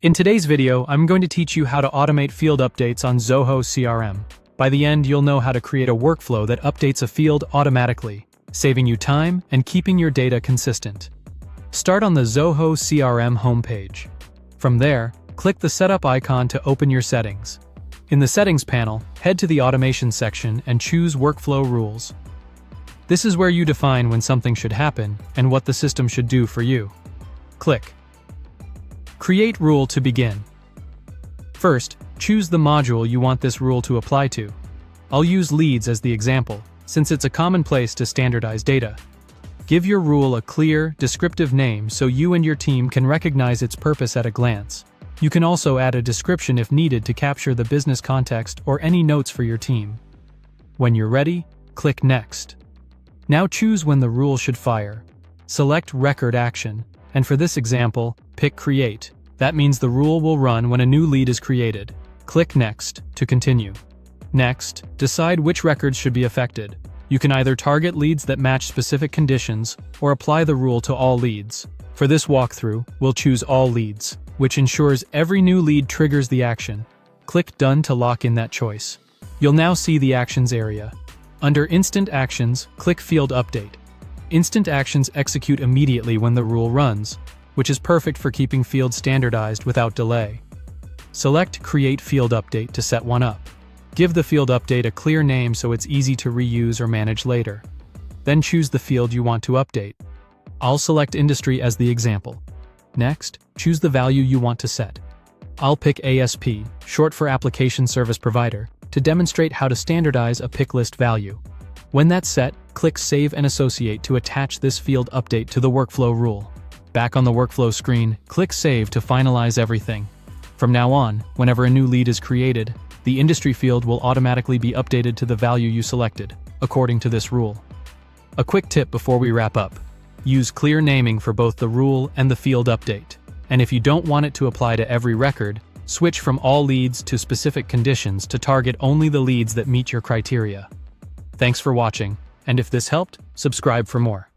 In today's video, I'm going to teach you how to automate field updates on Zoho CRM. By the end, you'll know how to create a workflow that updates a field automatically, saving you time and keeping your data consistent. Start on the Zoho CRM homepage. From there, click the Setup icon to open your settings. In the Settings panel, head to the Automation section and choose Workflow Rules. This is where you define when something should happen and what the system should do for you. Click Create Rule to begin. First, choose the module you want this rule to apply to. I'll use leads as the example, since it's a common place to standardize data. Give your rule a clear, descriptive name so you and your team can recognize its purpose at a glance. You can also add a description if needed to capture the business context or any notes for your team. When you're ready, click Next. Now choose when the rule should fire. Select Record Action, and for this example, pick Create. That means the rule will run when a new lead is created. Click Next to continue. Next, decide which records should be affected. You can either target leads that match specific conditions or apply the rule to all leads. For this walkthrough, we'll choose All Leads, which ensures every new lead triggers the action. Click Done to lock in that choice. You'll now see the Actions area. Under Instant Actions, click Field Update. Instant actions execute immediately when the rule runs, which is perfect for keeping fields standardized without delay. Select Create Field Update to set one up. Give the field update a clear name so it's easy to reuse or manage later. Then choose the field you want to update. I'll select Industry as the example. Next, choose the value you want to set. I'll pick ASP, short for Application Service Provider, to demonstrate how to standardize a pick list value. When that's set, click Save and Associate to attach this field update to the workflow rule. Back on the workflow screen, click Save to finalize everything. From now on, whenever a new lead is created, the industry field will automatically be updated to the value you selected, according to this rule. A quick tip before we wrap up. Use clear naming for both the rule and the field update. And if you don't want it to apply to every record, switch from all leads to specific conditions to target only the leads that meet your criteria. Thanks for watching, and if this helped, subscribe for more.